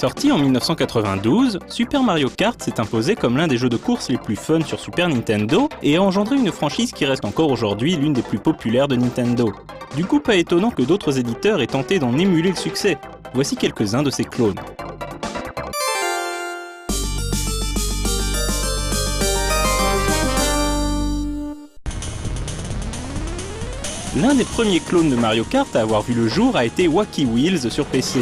Sorti en 1992, Super Mario Kart s'est imposé comme l'un des jeux de course les plus fun sur Super Nintendo et a engendré une franchise qui reste encore aujourd'hui l'une des plus populaires de Nintendo. Du coup, pas étonnant que d'autres éditeurs aient tenté d'en émuler le succès. Voici quelques-uns de ces clones. L'un des premiers clones de Mario Kart à avoir vu le jour a été Wacky Wheels sur PC.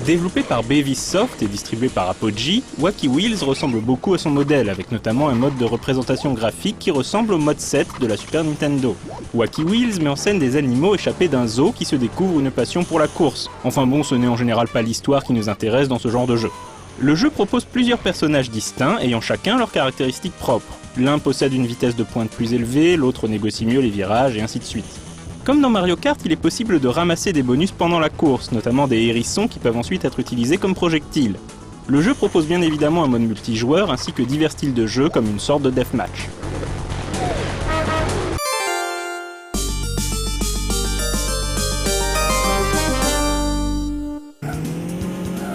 Développé par Bevis Soft et distribué par Apogee, Wacky Wheels ressemble beaucoup à son modèle, avec notamment un mode de représentation graphique qui ressemble au mode 7 de la Super Nintendo. Wacky Wheels met en scène des animaux échappés d'un zoo qui se découvrent une passion pour la course. Enfin bon, ce n'est en général pas l'histoire qui nous intéresse dans ce genre de jeu. Le jeu propose plusieurs personnages distincts ayant chacun leurs caractéristiques propres. L'un possède une vitesse de pointe plus élevée, l'autre négocie mieux les virages et ainsi de suite. Comme dans Mario Kart, il est possible de ramasser des bonus pendant la course, notamment des hérissons qui peuvent ensuite être utilisés comme projectiles. Le jeu propose bien évidemment un mode multijoueur ainsi que divers styles de jeu comme une sorte de deathmatch.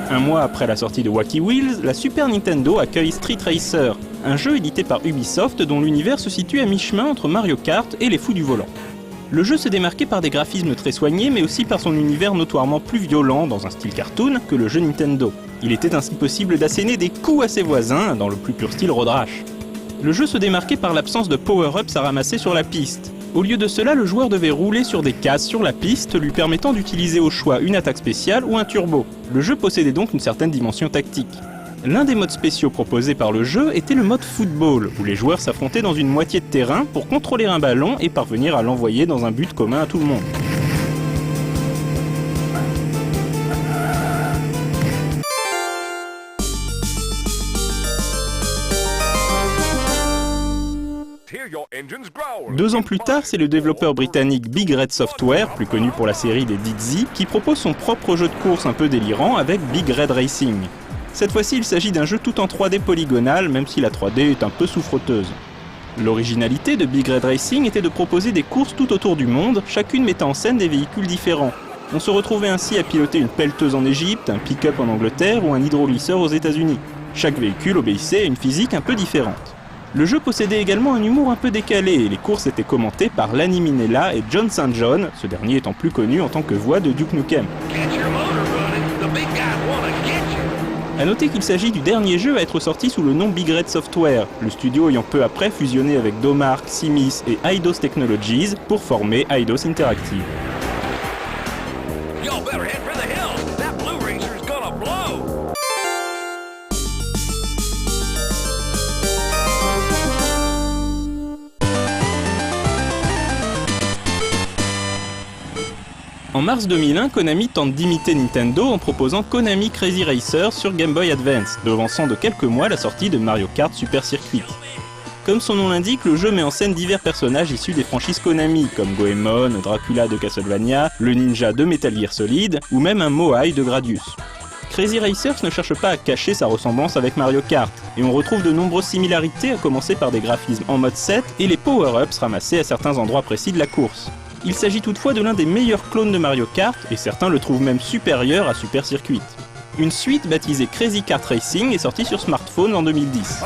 Un mois après la sortie de Wacky Wheels, la Super Nintendo accueille Street Racer, un jeu édité par Ubisoft dont l'univers se situe à mi-chemin entre Mario Kart et les fous du volant. Le jeu se démarquait par des graphismes très soignés, mais aussi par son univers notoirement plus violent, dans un style cartoon, que le jeu Nintendo. Il était ainsi possible d'asséner des coups à ses voisins, dans le plus pur style Road Rash. Le jeu se démarquait par l'absence de power-ups à ramasser sur la piste. Au lieu de cela, le joueur devait rouler sur des cases sur la piste, lui permettant d'utiliser au choix une attaque spéciale ou un turbo. Le jeu possédait donc une certaine dimension tactique. L'un des modes spéciaux proposés par le jeu était le mode football, où les joueurs s'affrontaient dans une moitié de terrain pour contrôler un ballon et parvenir à l'envoyer dans un but commun à tout le monde. Deux ans plus tard, c'est le développeur britannique Big Red Software, plus connu pour la série des Dizzy, qui propose son propre jeu de course un peu délirant avec Big Red Racing. Cette fois-ci, il s'agit d'un jeu tout en 3D polygonal, même si la 3D est un peu souffreteuse. L'originalité de Big Red Racing était de proposer des courses tout autour du monde, chacune mettant en scène des véhicules différents. On se retrouvait ainsi à piloter une pelleteuse en Égypte, un pick-up en Angleterre ou un hydroglisseur aux États-Unis. Chaque véhicule obéissait à une physique un peu différente. Le jeu possédait également un humour un peu décalé et les courses étaient commentées par Lanny Minella et John St. John, ce dernier étant plus connu en tant que voix de Duke Nukem. A noter qu'il s'agit du dernier jeu à être sorti sous le nom Big Red Software, le studio ayant peu après fusionné avec Domark, Simis et Eidos Technologies pour former Eidos Interactive. En mars 2001, Konami tente d'imiter Nintendo en proposant Konami Crazy Racer sur Game Boy Advance, devançant de quelques mois la sortie de Mario Kart Super Circuit. Comme son nom l'indique, le jeu met en scène divers personnages issus des franchises Konami, comme Goemon, Dracula de Castlevania, le ninja de Metal Gear Solid, ou même un Moai de Gradius. Crazy Racers ne cherche pas à cacher sa ressemblance avec Mario Kart, et on retrouve de nombreuses similarités à commencer par des graphismes en mode 7 et les power-ups ramassés à certains endroits précis de la course. Il s'agit toutefois de l'un des meilleurs clones de Mario Kart, et certains le trouvent même supérieur à Super Circuit. Une suite baptisée Crazy Kart Racing est sortie sur smartphone en 2010.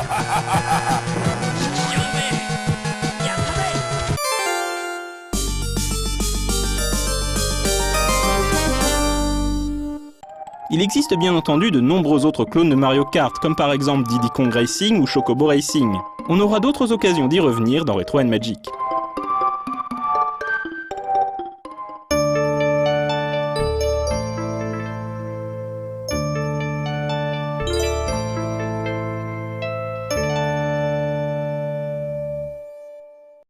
Il existe bien entendu de nombreux autres clones de Mario Kart, comme par exemple Diddy Kong Racing ou Chocobo Racing. On aura d'autres occasions d'y revenir dans Retro & Magic.